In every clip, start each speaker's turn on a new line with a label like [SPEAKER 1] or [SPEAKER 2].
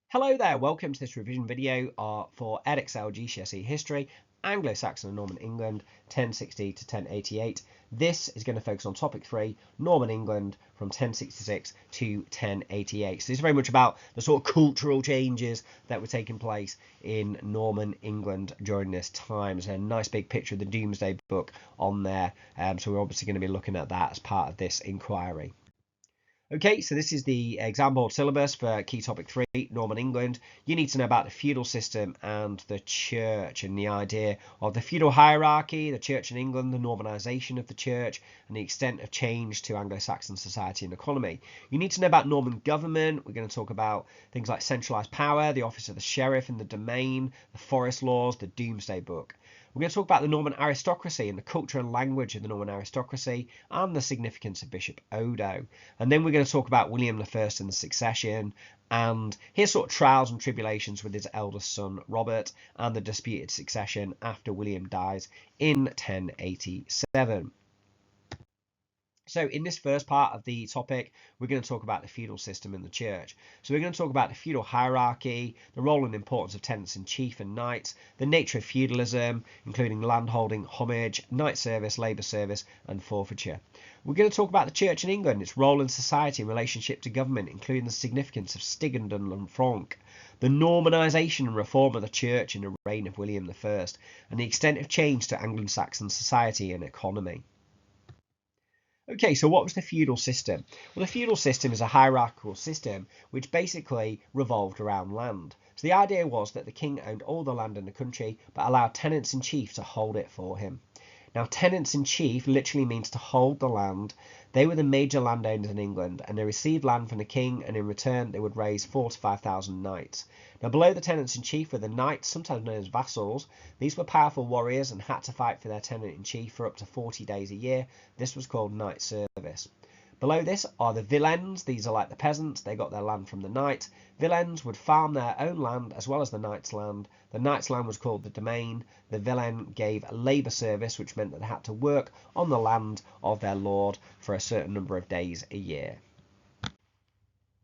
[SPEAKER 1] Hello there, welcome to this revision video for Edexcel GCSE History, Anglo-Saxon and Norman England, 1060 to 1088. This is going to focus on topic 3, Norman England from 1066 to 1088. So this is very much about the sort of cultural changes that were taking place in Norman England during this time. There's a nice big picture of the Domesday Book on there, so we're obviously going to be looking at that as part of this inquiry. Okay, so this is the exam board syllabus for key topic 3, Norman England. You need to know about the feudal system and the church and the idea of the feudal hierarchy, the church in England, the Normanisation of the church, and the extent of change to Anglo-Saxon society and economy. You need to know about Norman government. We're going to talk about things like centralised power, the office of the sheriff and the domain, the forest laws, the Domesday Book. We're going to talk about the Norman aristocracy and the culture and language of the Norman aristocracy and the significance of Bishop Odo. And then we're going to talk about William I and the succession and his sort of trials and tribulations with his eldest son Robert and the disputed succession after William dies in 1087. So in this first part of the topic, we're going to talk about the feudal system in the church. So we're going to talk about the feudal hierarchy, the role and importance of tenants-in-chief and knights, the nature of feudalism, including landholding, homage, knight service, labour service, and forfeiture. We're going to talk about the church in England, its role in society in relationship to government, including the significance of Stigand and Lanfranc, the Normanisation and reform of the church in the reign of William I, and the extent of change to Anglo-Saxon society and economy. Okay, so what was the feudal system? Well, the feudal system is a hierarchical system which basically revolved around land. So the idea was that the king owned all the land in the country but allowed tenants-in-chief to hold it for him. Now, tenants-in-chief literally means to hold the land. They were the major landowners in England and they received land from the king, and in return they would raise 4,000 to 5,000 knights. Now, below the tenants-in-chief were the knights, sometimes known as vassals. These were powerful warriors and had to fight for their tenant-in-chief for up to 40 days a year. This was called knight service. Below this are the villeins. These are like the peasants. They got their land from the knight. Villeins would farm their own land as well as the knight's land. The knight's land was called the domain. The villain gave labour service, which meant that they had to work on the land of their lord for a certain number of days a year.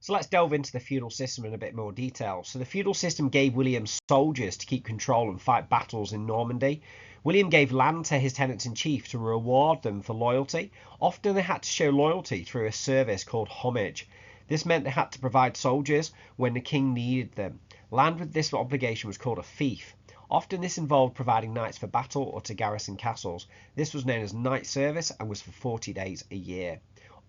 [SPEAKER 1] So let's delve into the feudal system in a bit more detail. So the feudal system gave William soldiers to keep control and fight battles in Normandy. William gave land to his tenants-in-chief to reward them for loyalty. Often they had to show loyalty through a service called homage. This meant they had to provide soldiers when the king needed them. Land with this obligation was called a fief. Often this involved providing knights for battle or to garrison castles. This was known as knight service and was for 40 days a year.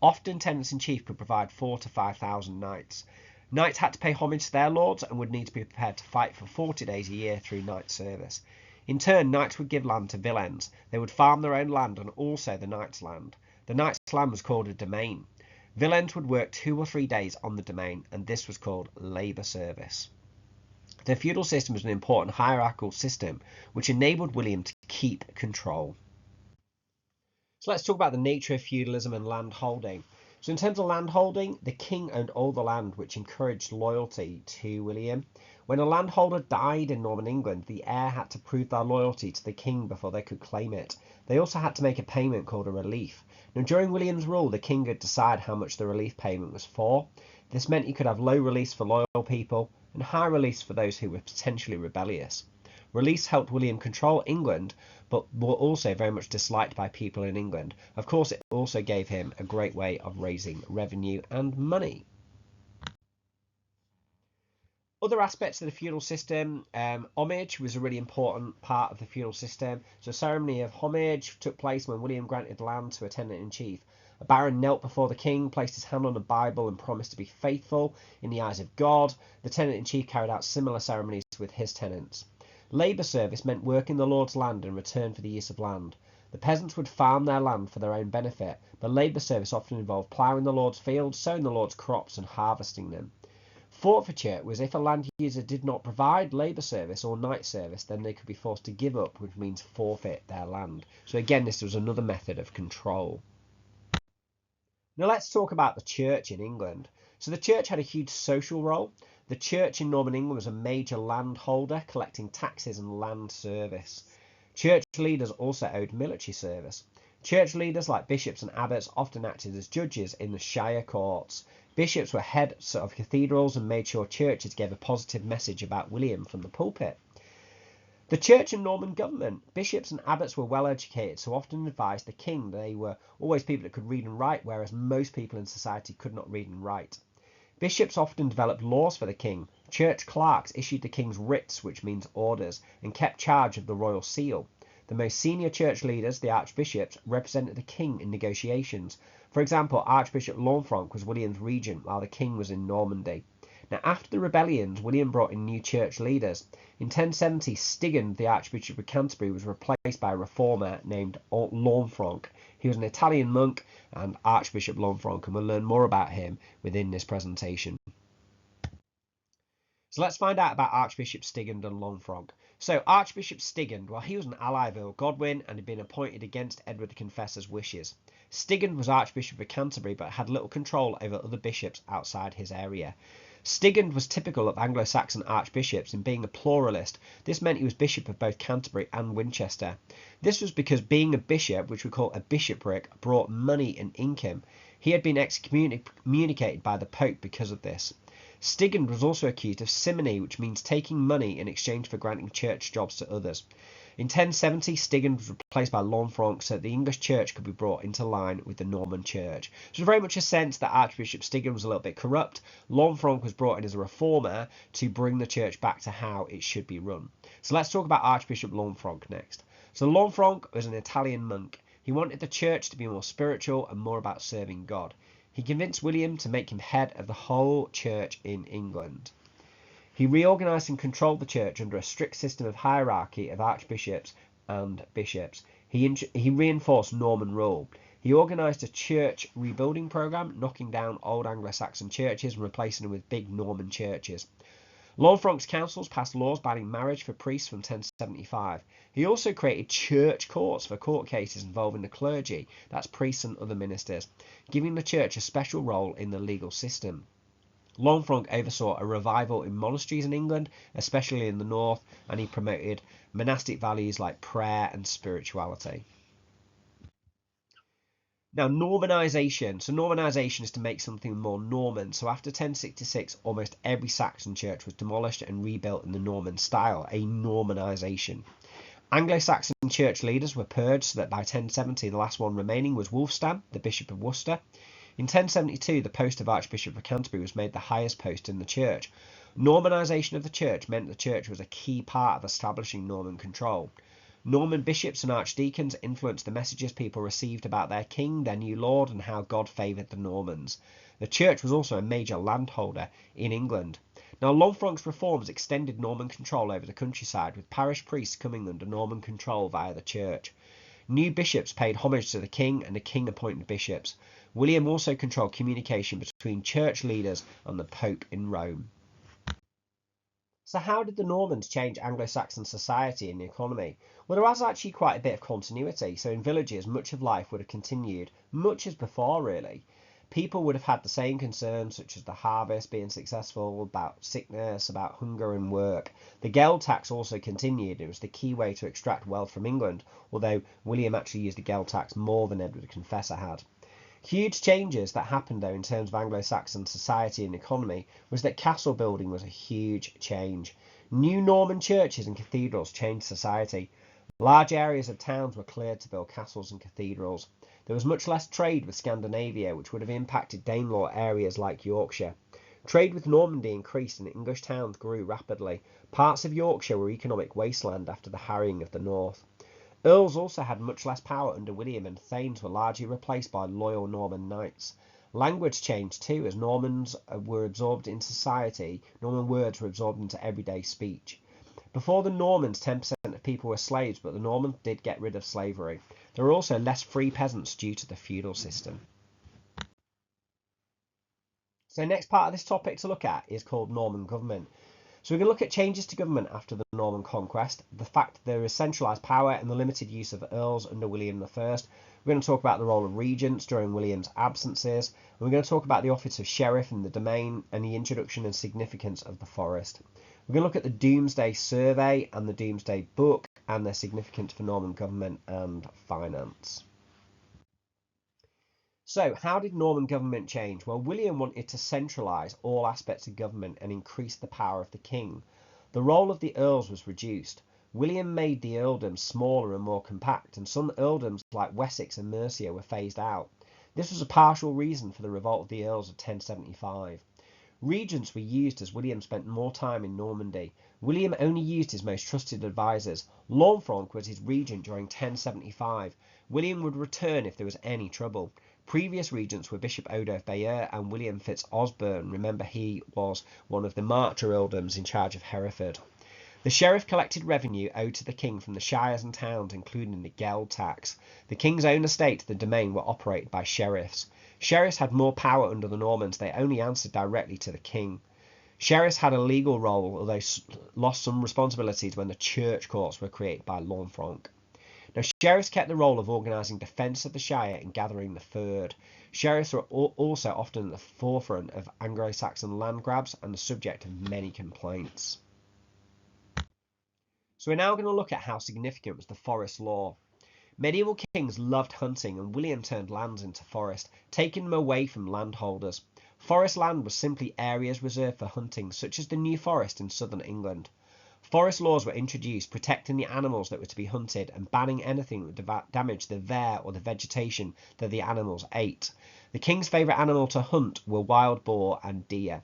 [SPEAKER 1] Often tenants-in-chief could provide 4,000 to 5,000 knights. Knights had to pay homage to their lords and would need to be prepared to fight for 40 days a year through knight service. In turn, knights would give land to villeins. They would farm their own land and also the knight's land. The knight's land was called a domain. Villeins would work 2 or 3 days on the domain, and this was called labour service. The feudal system was an important hierarchical system which enabled William to keep control. So let's talk about the nature of feudalism and land holding. So in terms of land holding, the king owned all the land, which encouraged loyalty to William. When a landholder died in Norman England, the heir had to prove their loyalty to the king before they could claim it. They also had to make a payment called a relief. Now, during William's rule, the king could decide how much the relief payment was for. This meant you could have low release for loyal people and high release for those who were potentially rebellious. Release helped William control England, but were also very much disliked by people in England. Of course, it also gave him a great way of raising revenue and money. Other aspects of the feudal system, homage was a really important part of the feudal system. So a ceremony of homage took place when William granted land to a tenant-in-chief. A baron knelt before the king, placed his hand on a Bible and promised to be faithful in the eyes of God. The tenant-in-chief carried out similar ceremonies with his tenants. Labour service meant working the lord's land in return for the use of land. The peasants would farm their land for their own benefit, but labour service often involved ploughing the lord's fields, sowing the lord's crops and harvesting them. Forfeiture was if a land user did not provide labour service or knight service, then they could be forced to give up, which means forfeit their land. So again, this was another method of control. Now let's talk about the church in England. So the church had a huge social role. The church in Norman England was a major landholder, collecting taxes and land service. Church leaders also owed military service. Church leaders like bishops and abbots often acted as judges in the shire courts. Bishops were heads of cathedrals and made sure churches gave a positive message about William from the pulpit. The church and Norman government. Bishops and abbots were well educated, so often advised the king. They were always people that could read and write, whereas most people in society could not read and write. Bishops often developed laws for the king. Church clerks issued the king's writs, which means orders, and kept charge of the royal seal. The most senior church leaders, the archbishops, represented the king in negotiations. For example, Archbishop Lanfranc was William's regent while the king was in Normandy. Now, after the rebellions, William brought in new church leaders. In 1070, Stigand, the Archbishop of Canterbury, was replaced by a reformer named Lanfranc. He was an Italian monk and Archbishop Lanfranc, and we'll learn more about him within this presentation. So let's find out about Archbishop Stigand and Lanfranc. So Archbishop Stigand, well, he was an ally of Earl Godwin and had been appointed against Edward the Confessor's wishes. Stigand was Archbishop of Canterbury but had little control over other bishops outside his area. Stigand was typical of Anglo-Saxon archbishops in being a pluralist. This meant he was bishop of both Canterbury and Winchester. This was because being a bishop, which we call a bishopric, brought money and income. He had been excommunicated by the Pope because of this. Stigand was also accused of simony, which means taking money in exchange for granting church jobs to others. In 1070, Stigand was replaced by Lanfranc so that the English church could be brought into line with the Norman church. So very much a sense that Archbishop Stigand was a little bit corrupt. Lanfranc was brought in as a reformer to bring the church back to how it should be run. So let's talk about Archbishop Lanfranc next. So Lanfranc was an Italian monk. He wanted the church to be more spiritual and more about serving God. He convinced William to make him head of the whole church in England. He reorganised and controlled the church under a strict system of hierarchy of archbishops and bishops. He reinforced Norman rule. He organised a church rebuilding programme, knocking down old Anglo-Saxon churches and replacing them with big Norman churches. Lanfranc's councils passed laws banning marriage for priests from 1075. He also created church courts for court cases involving the clergy, that's priests and other ministers, giving the church a special role in the legal system. Lanfranc oversaw a revival in monasteries in England, especially in the north, and he promoted monastic values like prayer and spirituality. Now, Normanisation. So Normanisation is to make something more Norman. So after 1066, almost every Saxon church was demolished and rebuilt in the Norman style, a Normanisation. Anglo-Saxon church leaders were purged so that by 1070 the last one remaining was Wulfstan, the Bishop of Worcester. In 1072 the post of Archbishop of Canterbury was made the highest post in the church. Normanisation of the church meant the church was a key part of establishing Norman control. Norman bishops and archdeacons influenced the messages people received about their king, their new lord, and how God favoured the Normans. The church was also a major landholder in England. Now, Lanfranc's reforms extended Norman control over the countryside, with parish priests coming under Norman control via the church. New bishops paid homage to the king, and the king appointed bishops. William also controlled communication between church leaders and the Pope in Rome. So how did the Normans change Anglo-Saxon society and the economy? Well, there was actually quite a bit of continuity. So in villages, much of life would have continued, much as before, really. People would have had the same concerns, such as the harvest being successful, about sickness, about hunger and work. The geld tax also continued. It was the key way to extract wealth from England, although William actually used the geld tax more than Edward the Confessor had. Huge changes that happened, though, in terms of Anglo-Saxon society and economy was that castle building was a huge change. New Norman churches and cathedrals changed society. Large areas of towns were cleared to build castles and cathedrals. There was much less trade with Scandinavia, which would have impacted Danelaw areas like Yorkshire. Trade with Normandy increased and English towns grew rapidly. Parts of Yorkshire were economic wasteland after the harrying of the north. Earls also had much less power under William, and thanes were largely replaced by loyal Norman knights. Language changed too, as Normans were absorbed in society. Norman words were absorbed into everyday speech. Before the Normans, 10% of people were slaves, but the Normans did get rid of slavery. There were also less free peasants due to the feudal system. So next part of this topic to look at is called Norman government. So we're going to look at changes to government after the Norman conquest, the fact that there is centralised power and the limited use of earls under William I. We're going to talk about the role of regents during William's absences, and we're going to talk about the office of sheriff in the domain and the introduction and significance of the forest. We're going to look at the Domesday Survey and the Domesday Book and their significance for Norman government and finance. So, how did Norman government change? Well, William wanted to centralise all aspects of government and increase the power of the king. The role of the earls was reduced. William made the earldoms smaller and more compact, and some earldoms like Wessex and Mercia were phased out. This was a partial reason for the revolt of the earls of 1075. Regents were used as William spent more time in Normandy. William only used his most trusted advisors. Lanfranc was his regent during 1075. William would return if there was any trouble. Previous regents were Bishop Odo of Bayeux and William Fitz-Osbern. Remember, he was one of the Marcher earldoms in charge of Hereford. The sheriff collected revenue owed to the king from the shires and towns, including the geld tax. The king's own estate, the domain, were operated by sheriffs. Sheriffs had more power under the Normans. They only answered directly to the king. Sheriffs had a legal role, although lost some responsibilities when the church courts were created by Lanfranc. Now, sheriffs kept the role of organising defence of the shire and gathering the fyrd. Sheriffs were also often at the forefront of Anglo-Saxon land grabs and the subject of many complaints. So we're now going to look at how significant was the forest law. Medieval kings loved hunting, and William turned lands into forest, taking them away from landholders. Forest land was simply areas reserved for hunting, such as the New Forest in southern England. Forest laws were introduced, protecting the animals that were to be hunted and banning anything that would damage the ver or the vegetation that the animals ate. The king's favourite animal to hunt were wild boar and deer.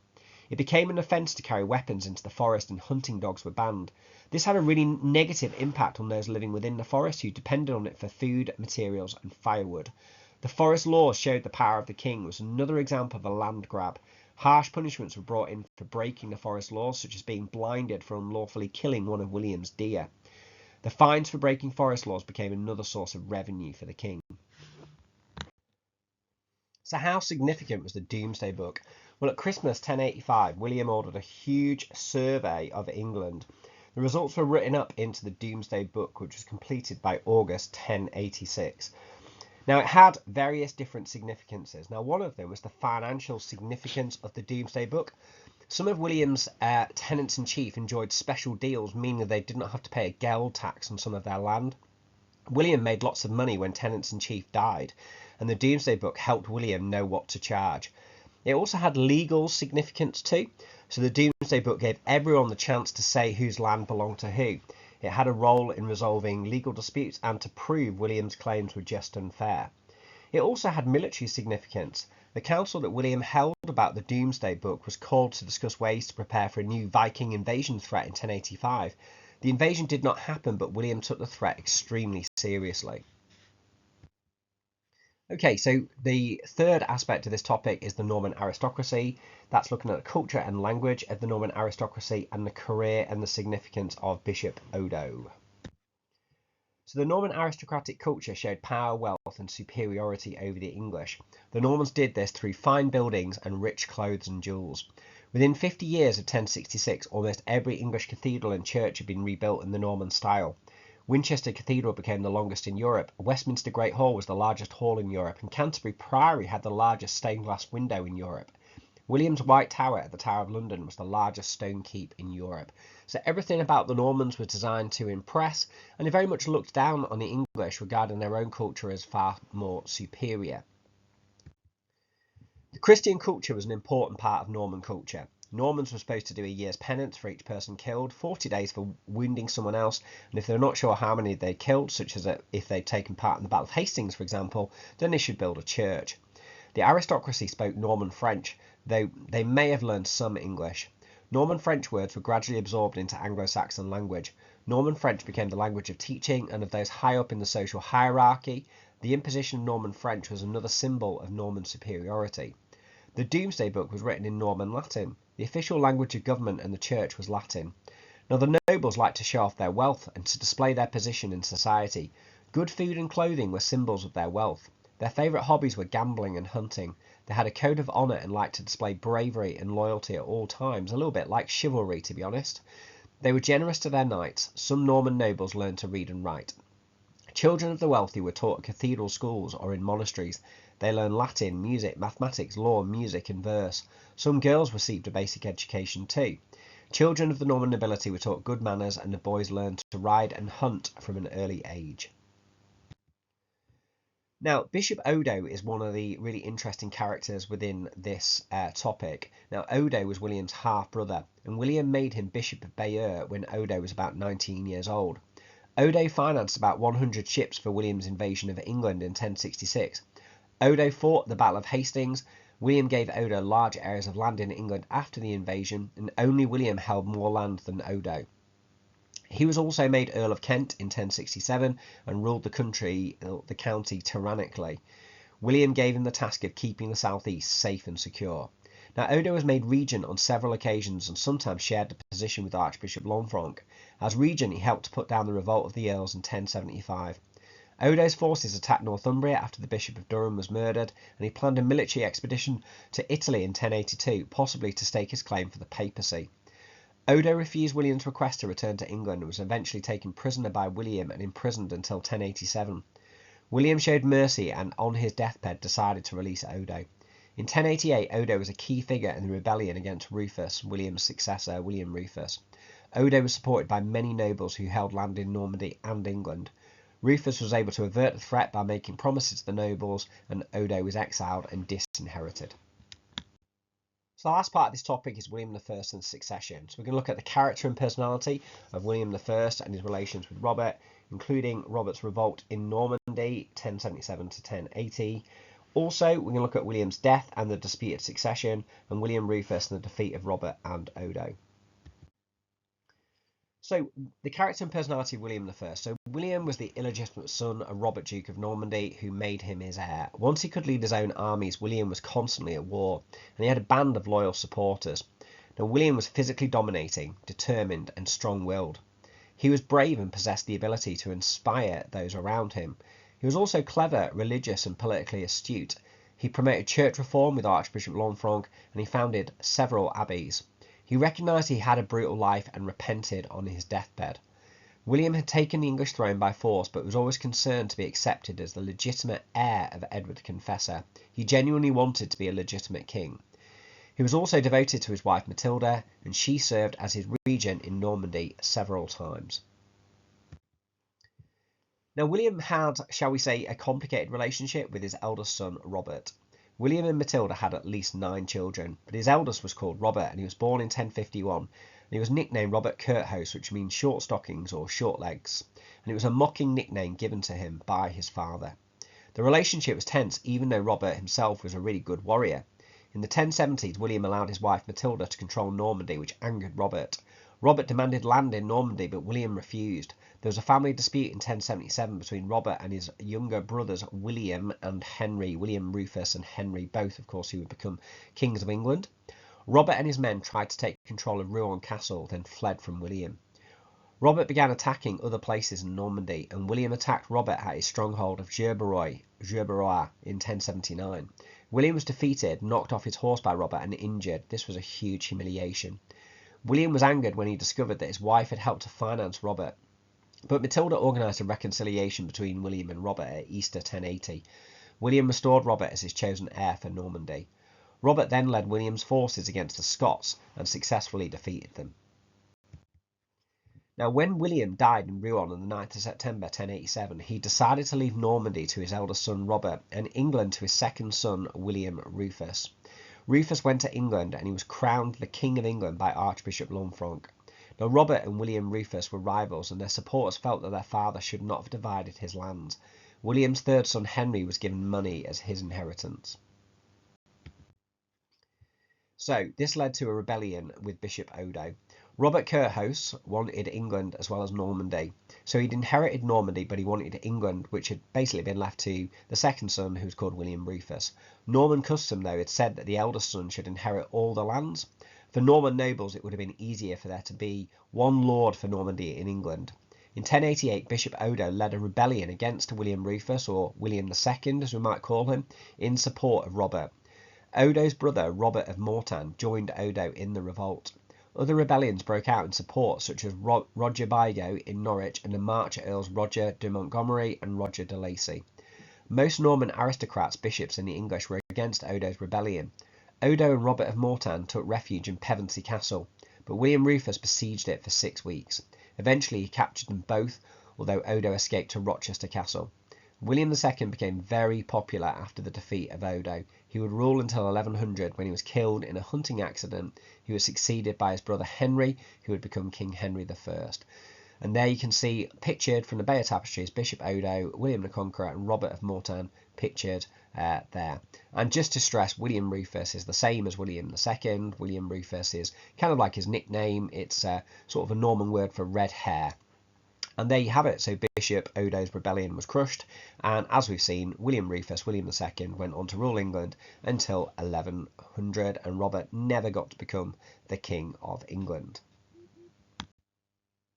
[SPEAKER 1] It became an offence to carry weapons into the forest, and hunting dogs were banned. This had a really negative impact on those living within the forest who depended on it for food, materials and firewood. The forest laws showed the power of the king. It was another example of a land grab. Harsh punishments were brought in for breaking the forest laws, such as being blinded for unlawfully killing one of William's deer. The fines for breaking forest laws became another source of revenue for the king. So how significant was the Domesday Book? Well, at Christmas 1085, William ordered a huge survey of England. The results were written up into the Domesday Book, which was completed by August 1086. Now, it had various different significances. Now, one of them was the financial significance of the Domesday Book. Some of William's tenants-in-chief enjoyed special deals, meaning that they did not have to pay a geld tax on some of their land. William made lots of money when tenants-in-chief died, and the Domesday Book helped William know what to charge. It also had legal significance too. So the Domesday Book gave everyone the chance to say whose land belonged to who. It had a role in resolving legal disputes and to prove William's claims were just and fair. It also had military significance. The council that William held about the Domesday Book was called to discuss ways to prepare for a new Viking invasion threat in 1085. The invasion did not happen, but William took the threat extremely seriously. Okay, so the third aspect of this topic is the Norman aristocracy. That's looking at the culture and language of the Norman aristocracy and the career and the significance of Bishop Odo. So the Norman aristocratic culture showed power, wealth and superiority over the English. The Normans did this through fine buildings and rich clothes and jewels. Within 50 years of 1066, almost every English cathedral and church had been rebuilt in the Norman style. Winchester Cathedral became the longest in Europe, Westminster Great Hall was the largest hall in Europe, and Canterbury Priory had the largest stained glass window in Europe. William's White Tower at the Tower of London was the largest stone keep in Europe. So everything about the Normans was designed to impress, and they very much looked down on the English, regarding their own culture as far more superior. The Christian culture was an important part of Norman culture. Normans were supposed to do a year's penance for each person killed, 40 days for wounding someone else, and if they're not sure how many they killed, such as if they'd taken part in the Battle of Hastings, for example, then they should build a church. The aristocracy spoke Norman French, though they may have learned some English. Norman French words were gradually absorbed into Anglo-Saxon language. Norman French became the language of teaching, and of those high up in the social hierarchy, the imposition of Norman French was another symbol of Norman superiority. The Domesday Book was written in Norman Latin. The official language of government and the church was Latin. Now, the nobles liked to show off their wealth and to display their position in society. Good food and clothing were symbols of their wealth. Their favourite hobbies were gambling and hunting. They had a code of honour and liked to display bravery and loyalty at all times, a little bit like chivalry, to be honest. They were generous to their knights. Some Norman nobles learned to read and write. Children of the wealthy were taught at cathedral schools or in monasteries. They learned Latin, music, mathematics, law, music and verse. Some girls received a basic education too. Children of the Norman nobility were taught good manners, and the boys learned to ride and hunt from an early age. Now, Bishop Odo is one of the really interesting characters within this topic. Now, Odo was William's half-brother, and William made him Bishop of Bayeux when Odo was about 19 years old. Odo financed about 100 ships for William's invasion of England in 1066. Odo fought the Battle of Hastings. William gave Odo large areas of land in England after the invasion, and only William held more land than Odo. He was also made Earl of Kent in 1067 and ruled the county tyrannically. William gave him the task of keeping the southeast safe and secure. Now, Odo was made regent on several occasions and sometimes shared the position with Archbishop Lanfranc. As regent, he helped to put down the revolt of the Earls in 1075. Odo's forces attacked Northumbria after the Bishop of Durham was murdered, and he planned a military expedition to Italy in 1082, possibly to stake his claim for the papacy. Odo refused William's request to return to England and was eventually taken prisoner by William and imprisoned until 1087. William showed mercy and, on his deathbed, decided to release Odo. In 1088, Odo was a key figure in the rebellion against Rufus, William's successor, William Rufus. Odo was supported by many nobles who held land in Normandy and England. Rufus was able to avert the threat by making promises to the nobles, and Odo was exiled and disinherited. So the last part of this topic is William I and succession. So we're going to look at the character and personality of William I and his relations with Robert, including Robert's revolt in Normandy, 1077 to 1080. Also, we're going to look at William's death and the disputed succession, and William Rufus and the defeat of Robert and Odo. So, the character and personality of William I. So, William was the illegitimate son of Robert, Duke of Normandy, who made him his heir. Once he could lead his own armies, William was constantly at war, and he had a band of loyal supporters. Now, William was physically dominating, determined, and strong-willed. He was brave and possessed the ability to inspire those around him. He was also clever, religious, and politically astute. He promoted church reform with Archbishop Lanfranc, and he founded several abbeys. He recognised he had a brutal life and repented on his deathbed. William had taken the English throne by force, but was always concerned to be accepted as the legitimate heir of Edward the Confessor. He genuinely wanted to be a legitimate king. He was also devoted to his wife Matilda, and she served as his regent in Normandy several times. Now, William had, shall we say, a complicated relationship with his eldest son, Robert. William and Matilda had at least 9 children, but his eldest was called Robert, and he was born in 1051, and he was nicknamed Robert Curthose, which means short stockings or short legs, and it was a mocking nickname given to him by his father. The relationship was tense, even though Robert himself was a really good warrior. In the 1070s, William allowed his wife Matilda to control Normandy, which angered Robert. Robert demanded land in Normandy, but William refused. There was a family dispute in 1077 between Robert and his younger brothers William and Henry, William Rufus and Henry, both, of course, who would become kings of England. Robert and his men tried to take control of Rouen Castle, then fled from William. Robert began attacking other places in Normandy, and William attacked Robert at his stronghold of Gerberoy in 1079. William was defeated, knocked off his horse by Robert, and injured. This was a huge humiliation. William was angered when he discovered that his wife had helped to finance Robert. But Matilda organised a reconciliation between William and Robert at Easter 1080. William restored Robert as his chosen heir for Normandy. Robert then led William's forces against the Scots and successfully defeated them. Now, when William died in Rouen on the 9th of September 1087, he decided to leave Normandy to his eldest son Robert and England to his second son William Rufus. Rufus went to England and he was crowned the King of England by Archbishop Lanfranc. Now, Robert and William Rufus were rivals, and their supporters felt that their father should not have divided his lands. William's third son Henry was given money as his inheritance. So, this led to a rebellion with Bishop Odo. Robert Curthose wanted England as well as Normandy. So he'd inherited Normandy, but he wanted England, which had basically been left to the second son, who was called William Rufus. Norman custom, though, had said that the eldest son should inherit all the lands. For Norman nobles, it would have been easier for there to be one lord for Normandy in England. In 1088, Bishop Odo led a rebellion against William Rufus, or William II, as we might call him, in support of Robert. Odo's brother, Robert of Mortain, joined Odo in the revolt. Other rebellions broke out in support, such as Roger Bigot in Norwich and the March Earls Roger de Montgomery and Roger de Lacy. Most Norman aristocrats, bishops, and the English were against Odo's rebellion. Odo and Robert of Mortain took refuge in Pevensey Castle, but William Rufus besieged it for 6 weeks. Eventually he captured them both, although Odo escaped to Rochester Castle. William II became very popular after the defeat of Odo. He would rule until 1100 when he was killed in a hunting accident. He was succeeded by his brother Henry, who would become King Henry I. And there you can see pictured from the Bayeux Tapestries Bishop Odo, William the Conqueror and Robert of Mortain pictured there. And just to stress, William Rufus is the same as William II. William Rufus is kind of like his nickname. It's sort of a Norman word for red hair. And there you have it. So Bishop Odo's rebellion was crushed, and as we've seen, William Rufus, William II, went on to rule England until 1100, and Robert never got to become the King of England.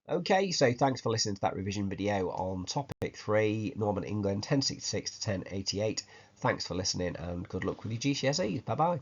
[SPEAKER 1] Okay, so thanks for listening to that revision video on topic 3, Norman England, 1066 to 1088. Thanks for listening, and good luck with your GCSEs. Bye-bye.